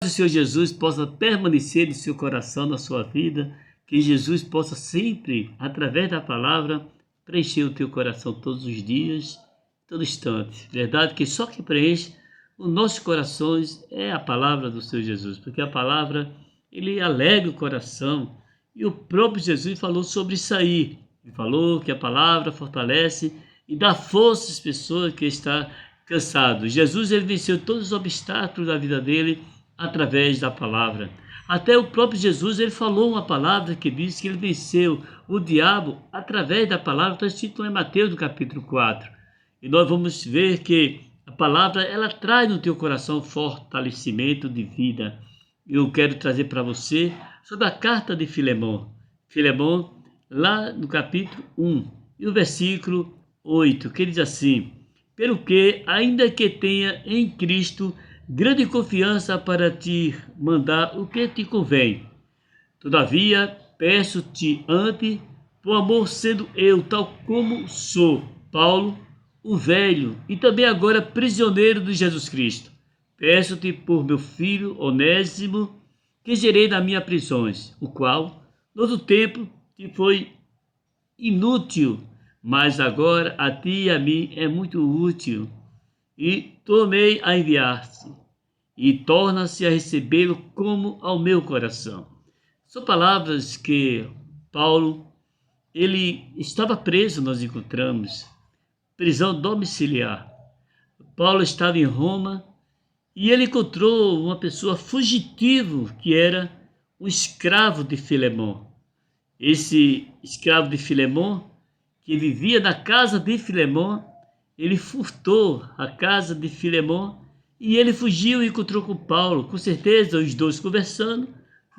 Que o Senhor Jesus possa permanecer no seu coração, na sua vida, que Jesus possa sempre, através da palavra, preencher o teu coração todos os dias, todo instante. Verdade que só que preenche os nossos corações é a palavra do Senhor Jesus, porque a palavra, ele alegra o coração, e o próprio Jesus falou sobre isso aí. Ele falou que a palavra fortalece e dá força às pessoas que estão cansadas. Jesus, ele venceu todos os obstáculos da vida dele através da palavra. Até o próprio Jesus, ele falou uma palavra que diz que ele venceu o diabo através da palavra. Está escrito em Mateus, no capítulo 4. E nós vamos ver que a palavra, ela traz no teu coração fortalecimento de vida. Eu quero trazer para você sobre a carta de Filemon. Filemon, lá no capítulo 1, e o versículo 8, que diz assim: pelo que, ainda que tenha em Cristo grande confiança para te mandar o que te convém, todavia peço-te antes, por amor sendo eu tal como sou, Paulo, o velho, e também agora prisioneiro de Jesus Cristo, peço-te por meu filho Onésimo, que gerei nas minhas prisões, o qual, no outro tempo, te foi inútil, mas agora a ti e a mim é muito útil, e tornei a enviar-te, e torna-se a recebê-lo como ao meu coração. São palavras que Paulo, ele estava preso, nós encontramos, prisão domiciliar. Paulo estava em Roma e ele encontrou uma pessoa fugitivo que era um escravo de Filemon. Esse escravo de Filemon, que vivia na casa de Filemon, ele furtou a casa de Filemon e ele fugiu e encontrou com Paulo. Com certeza, os dois conversando,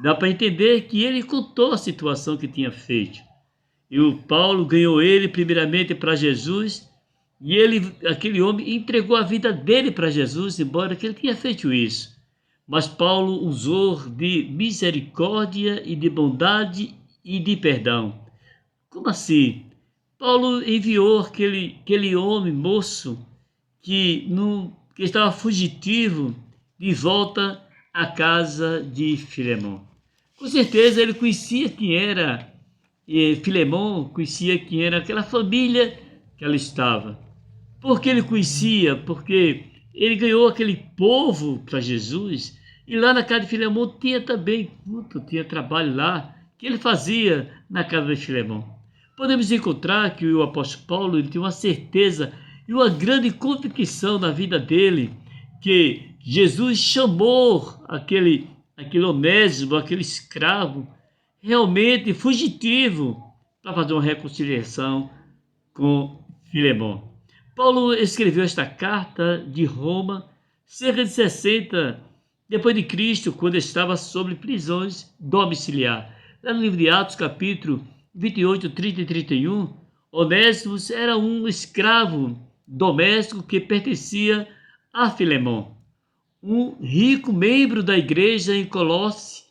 dá para entender que ele contou a situação que tinha feito. E o Paulo ganhou ele primeiramente para Jesus, e ele, aquele homem, entregou a vida dele para Jesus, embora que ele tinha feito isso. Mas Paulo usou de misericórdia e de bondade e de perdão. Como assim? Paulo enviou aquele homem, moço, que estava fugitivo, de volta à casa de Filemon. Com certeza ele conhecia quem era Filemon, conhecia quem era aquela família que ela estava. Por que ele conhecia? Porque ele ganhou aquele povo para Jesus, e lá na casa de Filemon tinha também culto, tinha trabalho lá, que ele fazia na casa de Filemon. Podemos encontrar que o apóstolo Paulo, ele tinha uma certeza e uma grande convicção na vida dele, que Jesus chamou aquele Onésimo, aquele escravo, realmente fugitivo, para fazer uma reconciliação com Filemon. Paulo escreveu esta carta de Roma cerca de 60 depois de Cristo, quando estava sob prisões domiciliar. Lá no livro de Atos, capítulo 28, 30 e 31, Onésimo era um escravo doméstico que pertencia a Filemon, um rico membro da igreja em Colosse.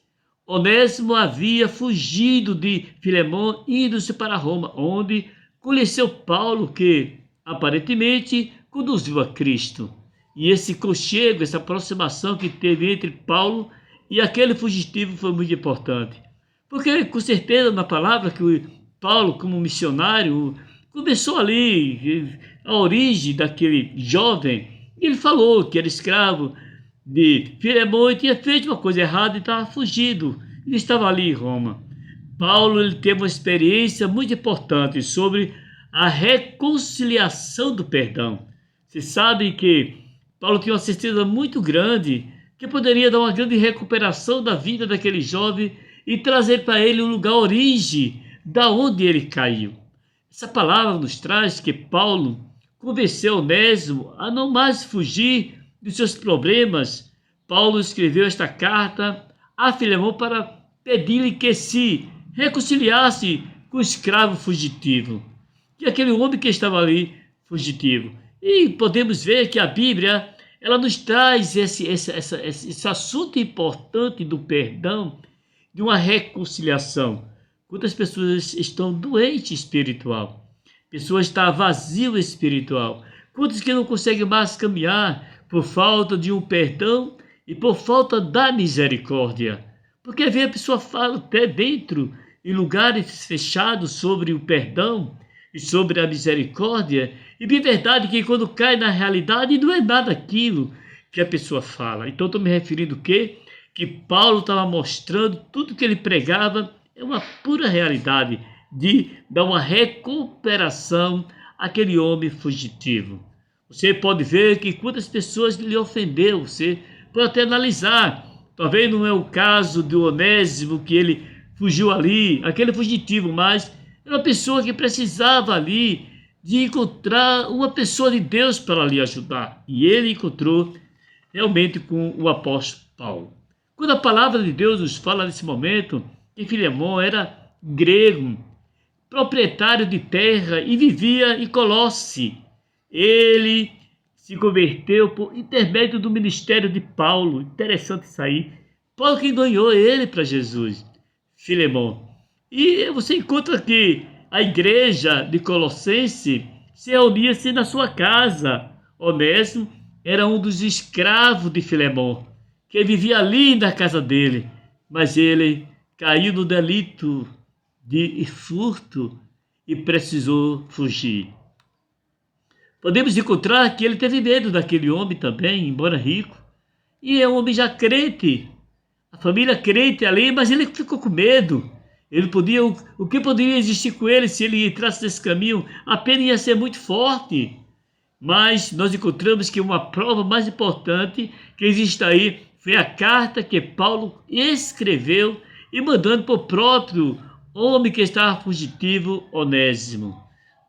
Onésimo havia fugido de Filemon, indo-se para Roma, onde conheceu Paulo, que aparentemente conduziu a Cristo. E esse conchego, essa aproximação que teve entre Paulo e aquele fugitivo foi muito importante. Porque, com certeza, na palavra que Paulo, como missionário, começou ali, a origem daquele jovem. Ele falou que era escravo de Filemon e tinha feito uma coisa errada e estava fugido. Ele estava ali em Roma. Paulo, ele teve uma experiência muito importante sobre a reconciliação do perdão. Você sabe que Paulo tinha uma certeza muito grande que poderia dar uma grande recuperação da vida daquele jovem e trazer para ele um lugar origem da onde ele caiu. Essa palavra nos traz que Paulo convenceu Onésimo a não mais fugir dos seus problemas. Paulo escreveu esta carta a Filemon para pedir-lhe que se reconciliasse com o escravo fugitivo, que aquele homem que estava ali fugitivo. E podemos ver que a Bíblia, ela nos traz esse assunto importante do perdão, de uma reconciliação. Quantas pessoas estão doentes espiritual? Pessoas estão vazias espiritual. Quantos que não conseguem mais caminhar por falta de um perdão e por falta da misericórdia. Porque às vezes a pessoa fala até dentro, em lugares fechados, sobre o perdão e sobre a misericórdia, e de verdade que quando cai na realidade não é nada aquilo que a pessoa fala. Então estou me referindo o quê? Que Paulo estava mostrando tudo que ele pregava é uma pura realidade de dar uma recuperação àquele homem fugitivo. Você pode ver que quantas pessoas lhe ofendeu, você pode até analisar. Talvez não é o caso do Onésimo, que ele fugiu ali, aquele fugitivo, mas é uma pessoa que precisava ali de encontrar uma pessoa de Deus para lhe ajudar. E ele encontrou realmente com o apóstolo Paulo. Quando a palavra de Deus nos fala nesse momento que Filemão era grego, proprietário de terra e vivia em Colosse, ele se converteu por intermédio do ministério de Paulo. Interessante isso aí. Paulo que ganhou ele para Jesus, Filemão. E você encontra que a igreja de Colossense se reunia-se na sua casa. Onésimo era um dos escravos de Filemão, que vivia ali na casa dele, mas ele caiu no delito de furto e precisou fugir. Podemos encontrar que ele teve medo daquele homem também, embora rico, e é um homem já crente, a família crente ali, mas ele ficou com medo. Ele podia, o que poderia existir com ele se ele entrasse nesse caminho? A pena ia ser muito forte. Mas nós encontramos que uma prova mais importante que existe aí foi a carta que Paulo escreveu e mandando para o próprio homem que estava fugitivo, Onésimo.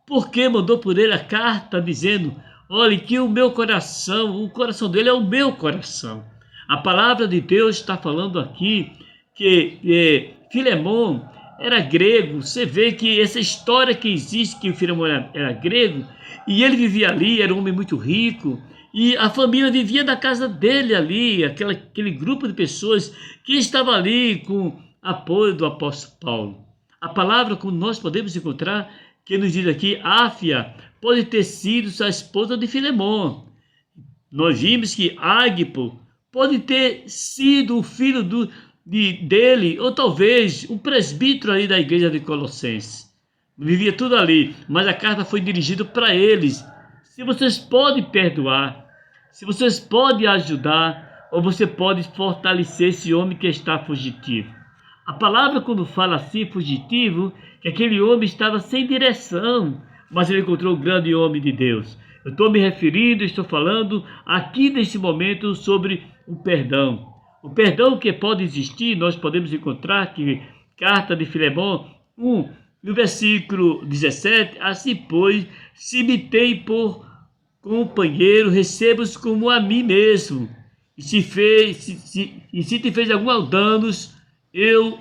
Porque mandou por ele a carta dizendo: olhe que o meu coração, o coração dele é o meu coração. A palavra de Deus está falando aqui que Filemão era grego. Você vê que essa história que existe, que o Filemão era grego, e ele vivia ali, era um homem muito rico, e a família vivia na casa dele ali, aquele grupo de pessoas que estava ali com apoio do apóstolo Paulo. A palavra, como nós podemos encontrar, que nos diz aqui, Áfia pode ter sido a esposa de Filemão. Nós vimos que Ágipo pode ter sido o filho dele, ou talvez um presbítero aí da igreja de Colossenses. Vivia tudo ali, mas a carta foi dirigida para eles. Se vocês podem perdoar, se vocês podem ajudar, ou você pode fortalecer esse homem que está fugitivo. A palavra, quando fala assim, fugitivo, que aquele homem estava sem direção, mas ele encontrou o grande homem de Deus. Eu estou me referindo, estou falando aqui nesse momento sobre o perdão. O perdão que pode existir, nós podemos encontrar que carta de Filemão 1, no versículo 17, assim pois, se me tem por companheiro, receba-os como a mim mesmo. E se te fez algum danos, eu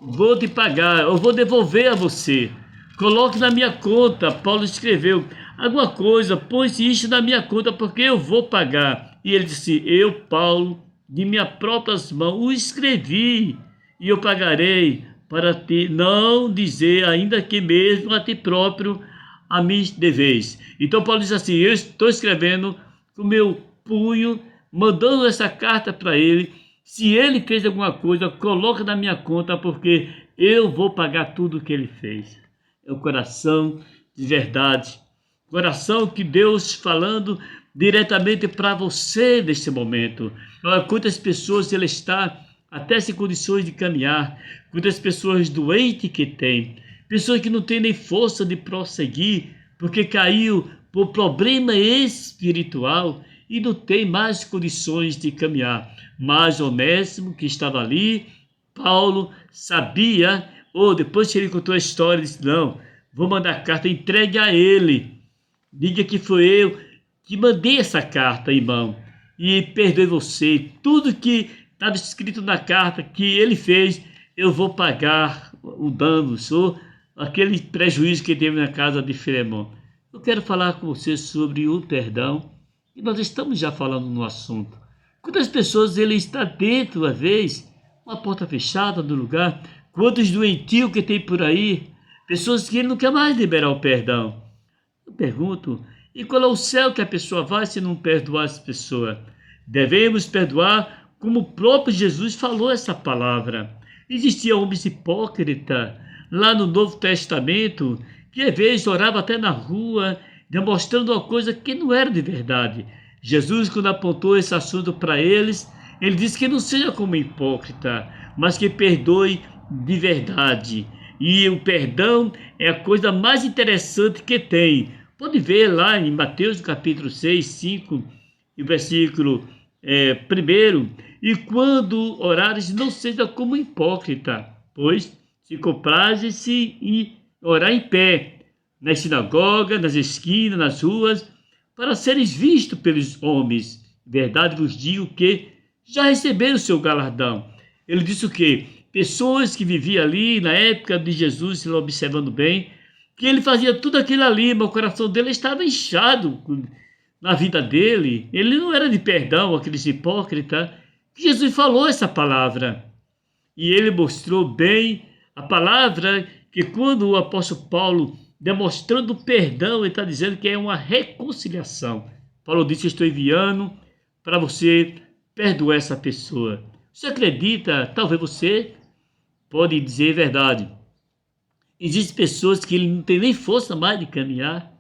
vou te pagar, eu vou devolver a você. Coloque na minha conta, Paulo escreveu, alguma coisa, põe-se isso na minha conta, porque eu vou pagar. E ele disse, eu, Paulo, de minhas próprias mãos, o escrevi, e eu pagarei, para te não dizer, ainda que mesmo a ti próprio, a mim deveis. Então Paulo diz assim, eu estou escrevendo com o meu punho, mandando essa carta para ele. Se ele fez alguma coisa, coloca na minha conta, porque eu vou pagar tudo o que ele fez. É o coração de verdade. Coração que Deus falando diretamente para você neste momento. Olha quantas pessoas ele está até sem condições de caminhar. Quantas pessoas doentes que tem. Pessoas que não têm nem força de prosseguir, porque caiu por problema espiritual e não tem mais condições de caminhar. Mas Onésimo, que estava ali, Paulo sabia, ou depois que ele contou a história, ele disse, não, vou mandar a carta, entregue a ele. Diga que foi eu que mandei essa carta, irmão, e perdoe você. Tudo que estava escrito na carta que ele fez, eu vou pagar o dano, ou aquele prejuízo que teve na casa de Filemão. Eu quero falar com você sobre o perdão, e nós estamos já falando no assunto. Quantas pessoas ele está dentro, às vezes, uma porta fechada do lugar, quantos doentios que tem por aí, pessoas que ele não quer mais liberar o perdão. Eu pergunto, e qual é o céu que a pessoa vai se não perdoar essa pessoa? Devemos perdoar como o próprio Jesus falou essa palavra. Existia homens hipócritas lá no Novo Testamento, que às vezes orava até na rua, demonstrando uma coisa que não era de verdade. Jesus, quando apontou esse assunto para eles, ele disse que não seja como hipócrita, mas que perdoe de verdade. E o perdão é a coisa mais interessante que tem. Pode ver lá em Mateus capítulo 6, 5, e versículo 1. E quando orares, não seja como hipócrita, pois se compraze-se em orar em pé, nas sinagogas, nas esquinas, nas ruas, para seres vistos pelos homens. Verdade vos digo que já receberam o seu galardão. Ele disse o quê? Pessoas que viviam ali na época de Jesus, se observando bem, que ele fazia tudo aquilo ali, mas o coração dele estava inchado na vida dele. Ele não era de perdão, aqueles hipócritas. Jesus falou essa palavra. E ele mostrou bem a palavra que quando o apóstolo Paulo, demonstrando perdão, ele está dizendo que é uma reconciliação. Paulo disse, estou enviando para você perdoar essa pessoa. Você acredita? Talvez você pode dizer a verdade. Existem pessoas que ele não tem nem força mais de caminhar,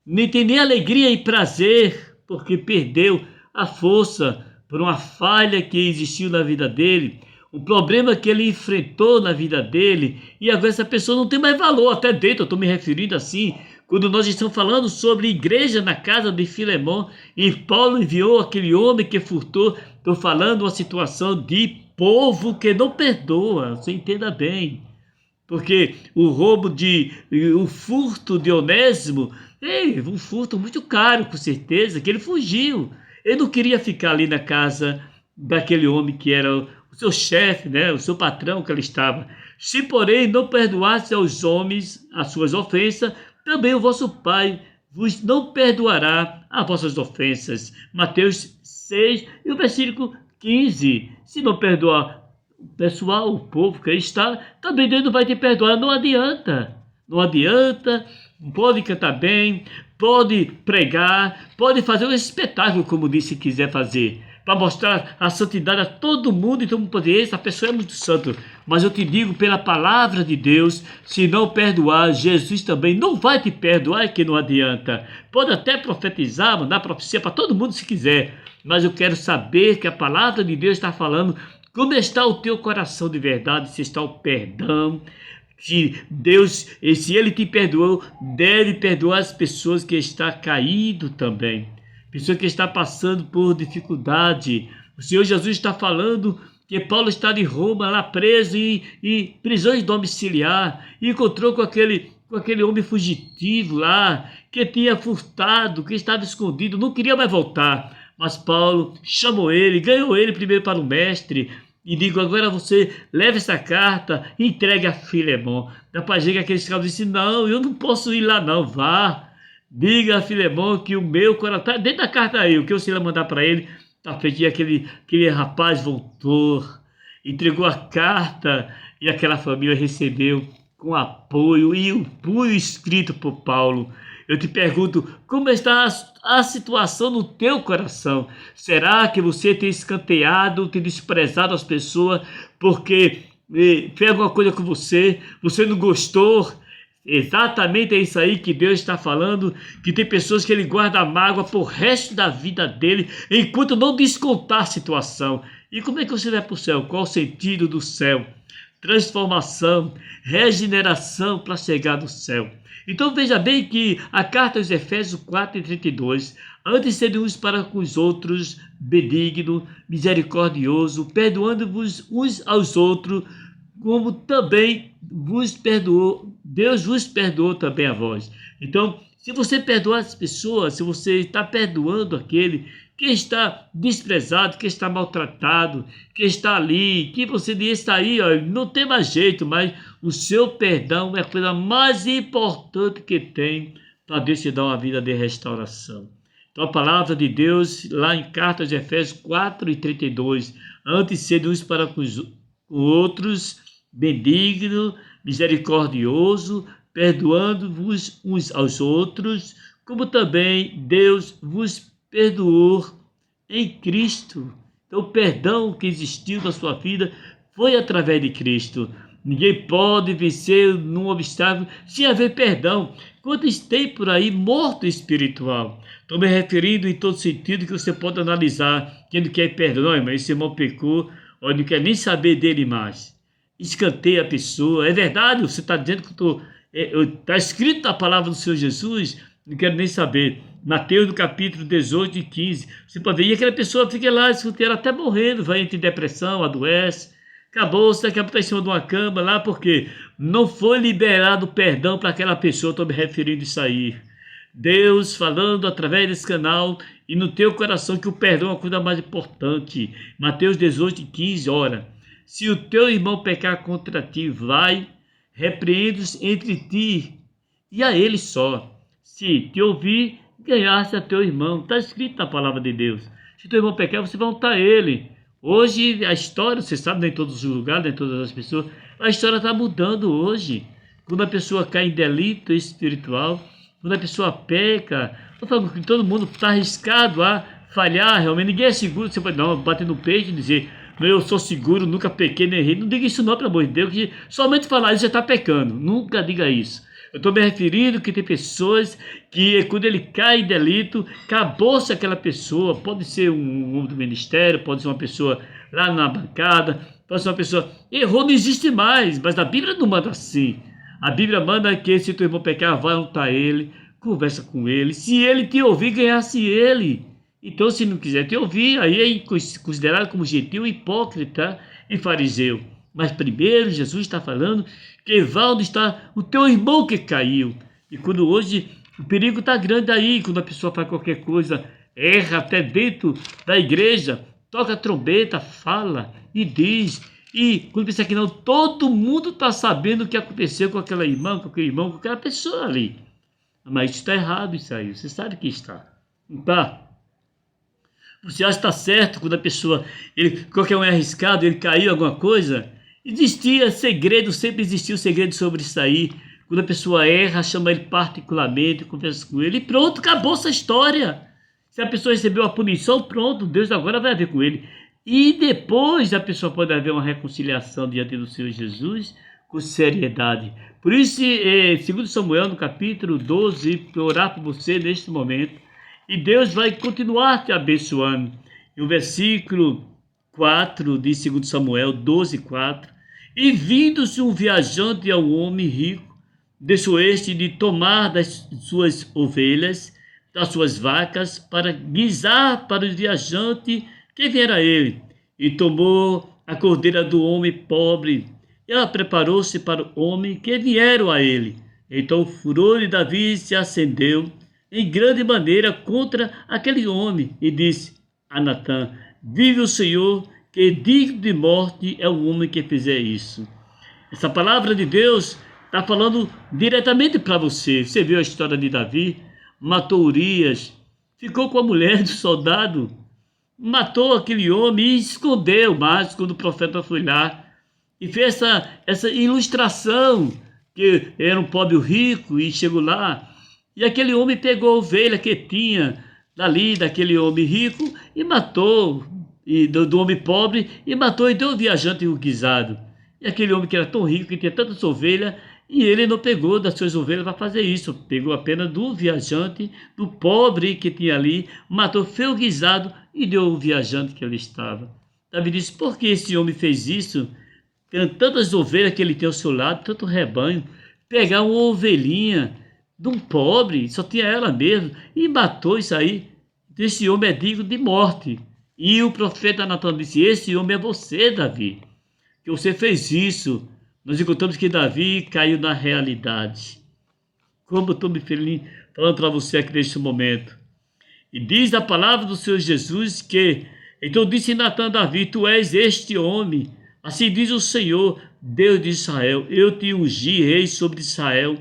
nem tem nem alegria e prazer, porque perdeu a força por uma falha que existiu na vida dele, um problema que ele enfrentou na vida dele, e agora essa pessoa não tem mais valor, até dentro, eu estou me referindo assim, quando nós estamos falando sobre igreja na casa de Filemão, e Paulo enviou aquele homem que furtou, estou falando uma situação de povo que não perdoa, você entenda bem. Porque o furto de Onésimo, um furto muito caro, com certeza, que ele fugiu. Ele não queria ficar ali na casa daquele homem que era o seu chefe, né, o seu patrão que ele estava. Se, porém, não perdoasse aos homens as suas ofensas, também o vosso Pai vos não perdoará as vossas ofensas. Mateus 6, e o versículo 15. Se não perdoar o pessoal, o povo que está, também Deus não vai te perdoar. Não adianta. Não adianta. Pode cantar bem, pode pregar, pode fazer um espetáculo, como disse, quiser fazer, para mostrar a santidade a todo mundo, e todo mundo pode dizer, essa pessoa é muito santo. Mas eu te digo, pela palavra de Deus, se não perdoar, Jesus também não vai te perdoar, que não adianta. Pode até profetizar, mandar profecia para todo mundo se quiser, mas eu quero saber que a palavra de Deus está falando como está o teu coração de verdade, se está o perdão. Se Deus, se Ele te perdoou, deve perdoar as pessoas que estão caídas também. Pessoa que está passando por dificuldade. O Senhor Jesus está falando que Paulo está em Roma, lá preso em prisões domiciliar, e encontrou com aquele homem fugitivo lá, que tinha furtado, que estava escondido, não queria mais voltar. Mas Paulo chamou ele, ganhou ele primeiro para o mestre, e digo, agora você leva essa carta e entregue a Filemão. Da página que aqueles caras disse, não, eu não posso ir lá não, vá. Diga a Filemão que o meu coração, tá dentro da carta aí, o que você vai mandar para ele, tá feito. E aquele rapaz voltou, entregou a carta, e aquela família recebeu com apoio, e o punho escrito por Paulo. Eu te pergunto, como está a situação no teu coração? Será que você tem escanteado, tem desprezado as pessoas porque fez alguma coisa com você não gostou? Exatamente é isso aí que Deus está falando, que tem pessoas que ele guarda a mágoa por resto da vida dele, enquanto não descontar a situação. E como é que você vai para o céu? Qual o sentido do céu? Transformação, regeneração para chegar no céu. Então veja bem que a carta aos Efésios 4:32, antes sede uns para com os outros, benigno, misericordioso, perdoando-vos uns aos outros, como também vos perdoou, Deus vos perdoou também a vós. Então, se você perdoar as pessoas, se você está perdoando aquele que está desprezado, que está maltratado, que está ali, que você está aí, ó, não tem mais jeito, mas o seu perdão é a coisa mais importante que tem para Deus te dar uma vida de restauração. Então a palavra de Deus, lá em carta de Efésios 4:32, antes sede uns para com os outros, benigno, misericordioso, perdoando-vos uns aos outros, como também Deus vos perdoou em Cristo. Então, o perdão que existiu na sua vida foi através de Cristo. Ninguém pode vencer num obstáculo sem haver perdão. Quantos tem por aí morto espiritual? Estou me referindo em todo sentido que você pode analisar. Quem não quer perdão, não, irmão, esse irmão pecou, ou não quer nem saber dele mais. Escanteia a pessoa. É verdade, você está dizendo que está escrito na palavra do Senhor Jesus, não quero nem saber. Mateus, no capítulo 18 e 15. Você pode ver, e aquela pessoa fica lá escanteando até morrendo, vai entre depressão, adoece. Acabou-se, daqui a pouco está em cima de uma cama lá, porque não foi liberado perdão para aquela pessoa. Estou me referindo a isso aí. Deus falando através desse canal e no teu coração que o perdão é a coisa mais importante. Mateus 18 e 15, ora, se o teu irmão pecar contra ti, vai, repreende-os entre ti e a ele só. Se te ouvir, ganhaste a teu irmão. Está escrito na palavra de Deus. Se teu irmão pecar, você vai untar ele. Hoje a história, você sabe, nem em todos os lugares, nem em todas as pessoas, a história está mudando hoje. Quando a pessoa cai em delito espiritual, quando a pessoa peca, eu falo que todo mundo está arriscado a falhar, realmente ninguém é seguro. Você pode não, bater no peito e dizer, eu sou seguro, nunca pequei nem errei. Não diga isso não, pelo amor de Deus, que somente falar isso já está pecando. Nunca diga isso. Eu estou me referindo que tem pessoas que, quando ele cai em delito, acabou-se aquela pessoa. Pode ser um homem do ministério, pode ser uma pessoa lá na bancada, pode ser uma pessoa... Errou, não existe mais, mas a Bíblia não manda assim. A Bíblia manda que se teu irmão pecar, vai untar ele, conversa com ele. Se ele te ouvir, ganhasse ele. Então, se não quiser te ouvir, aí é considerado como gentil, hipócrita e fariseu. Mas primeiro Jesus está falando que vá onde está o teu irmão que caiu. E quando hoje o perigo está grande aí, quando a pessoa faz qualquer coisa, erra até dentro da igreja, toca a trombeta, fala e diz. E quando pensa que não, todo mundo está sabendo o que aconteceu com aquela irmã, com aquele irmão, com aquela pessoa ali. Mas está errado isso aí, você sabe que está. Não está? Você acha que está certo quando a pessoa, qualquer um é arriscado, ele caiu em alguma coisa? Existia segredo, sempre existiu segredo sobre isso aí. Quando a pessoa erra, chama ele particularmente, conversa com ele e pronto, acabou essa história. Se a pessoa recebeu a punição, pronto, Deus agora vai ver com ele. E depois a pessoa pode haver uma reconciliação diante do Senhor Jesus com seriedade. Por isso, segundo Samuel, no capítulo 12, para orar por você neste momento, e Deus vai continuar te abençoando. E o versículo 4 de 2 Samuel 12, 4. E vindo-se um viajante ao homem rico, deixou este de tomar das suas ovelhas, das suas vacas, para guisar para o viajante que viera a ele. E tomou a cordeira do homem pobre, e ela preparou-se para o homem que vieram a ele. Então o furor de Davi se acendeu em grande maneira contra aquele homem, e disse a Natã, vive o Senhor, que digno de morte é o homem que fizer isso. Essa palavra de Deus está falando diretamente para você. Você viu a história de Davi? Matou Urias, ficou com a mulher do soldado, matou aquele homem e escondeu. Mas quando o profeta foi lá e fez essa ilustração, que era um pobre rico e chegou lá, e aquele homem pegou a ovelha que tinha dali, daquele homem rico, e matou, e do homem pobre, e matou e deu o viajante o guisado. E aquele homem que era tão rico, que tinha tantas ovelhas, e ele não pegou das suas ovelhas para fazer isso, pegou apenas do viajante, do pobre que tinha ali, matou, fez o guisado e deu o viajante que ali estava. Davi disse, por que esse homem fez isso? Tem tantas ovelhas que ele tem ao seu lado, tanto rebanho, pegar uma ovelhinha de um pobre, só tinha ela mesmo, e matou isso aí. Esse homem é digno de morte. E o profeta Natan disse, esse homem é você, Davi, que você fez isso. Nós encontramos que Davi caiu na realidade. Como eu estou me falando para você aqui neste momento. E diz a palavra do Senhor Jesus que, então disse Natan a Davi, tu és este homem. Assim diz o Senhor, Deus de Israel, eu te ungi rei sobre Israel,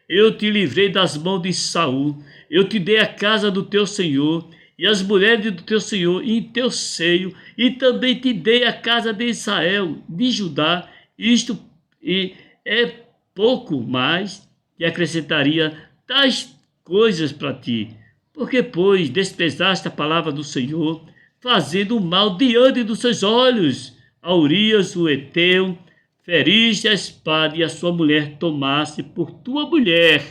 eu te livrei das mãos de Saul, eu te dei a casa do teu Senhor e as mulheres do teu Senhor em teu seio, e também te dei a casa de Israel, de Judá. Isto e é pouco mais que acrescentaria tais coisas para ti. Porque, pois, desprezaste a palavra do Senhor, fazendo mal diante dos seus olhos. A Urias, o Eteu, feriste a espada e a sua mulher tomasse por tua mulher.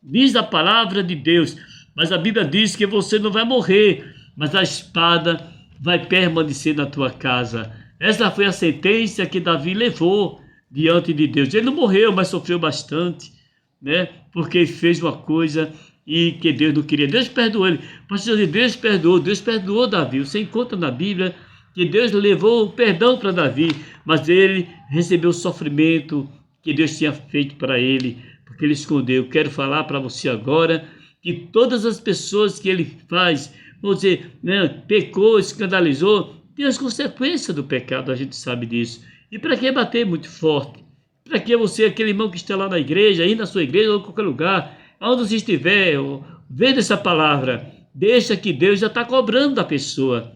Diz a palavra de Deus, mas a Bíblia diz que você não vai morrer, mas a espada vai permanecer na tua casa. Essa foi a sentença que Davi levou diante de Deus. Ele não morreu, mas sofreu bastante, né? Porque fez uma coisa e que Deus não queria. Deus perdoou ele. Pastor, Deus perdoou Davi. Você encontra na Bíblia que Deus levou o perdão para Davi, mas ele recebeu o sofrimento que Deus tinha feito para ele, porque ele escondeu. Quero falar para você agora que todas as pessoas que ele faz, vamos dizer, né, pecou, escandalizou, tem as consequências do pecado, a gente sabe disso. E para que bater muito forte? Para que você, aquele irmão que está lá na igreja, aí na sua igreja ou em qualquer lugar, onde você estiver, vendo essa palavra, deixa que Deus já está cobrando da pessoa.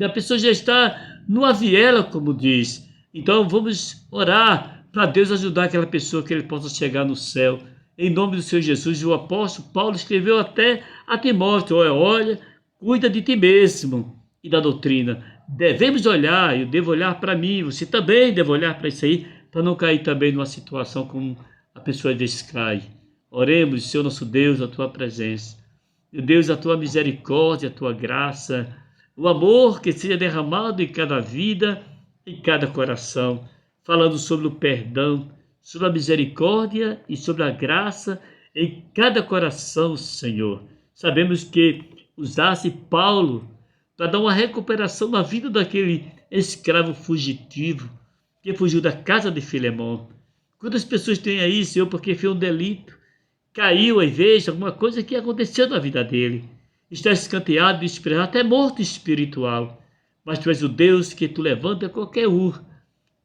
A pessoa já está numa viela, como diz. Então vamos orar para Deus ajudar aquela pessoa que ele possa chegar no céu. Em nome do Senhor Jesus, o apóstolo Paulo escreveu até a Timóteo: olha, cuida de ti mesmo e da doutrina. Devemos olhar, eu devo olhar para mim, você também deve olhar para isso aí, para não cair também numa situação como a pessoa às vezes cai. Oremos, Senhor nosso Deus, a tua presença. Meu Deus, a tua misericórdia, a tua graça, o amor que seja derramado em cada vida, em cada coração, falando sobre o perdão, sobre a misericórdia e sobre a graça em cada coração, Senhor. Sabemos que usasse Paulo para dar uma recuperação na vida daquele escravo fugitivo que fugiu da casa de Filemão. Quantas pessoas têm aí, Senhor, porque fez um delito, caiu às vezes, alguma coisa que aconteceu na vida dele, está escanteado, desprezado, até morto espiritual. Mas tu és o Deus que tu levanta qualquer um,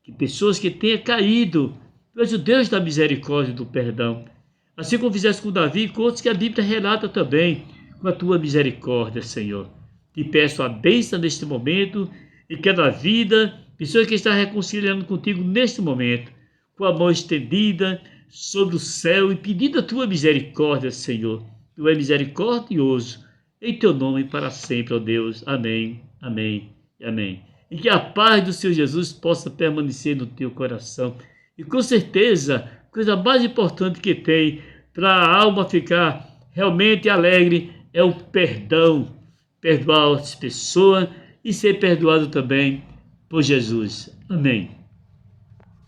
que pessoas que tenham caído, tu és o Deus da misericórdia e do perdão. Assim como fizeste com Davi e com outros que a Bíblia relata também, com a tua misericórdia, Senhor. Te peço a bênção neste momento e cada vida, pessoa que está reconciliando contigo neste momento, com a mão estendida sobre o céu e pedindo a tua misericórdia, Senhor. Tu és misericordioso, em teu nome para sempre, ó Deus. Amém, amém e amém. E que a paz do Senhor Jesus possa permanecer no teu coração. E com certeza, a coisa mais importante que tem para a alma ficar realmente alegre é o perdão. Perdoar as pessoas e ser perdoado também por Jesus. Amém.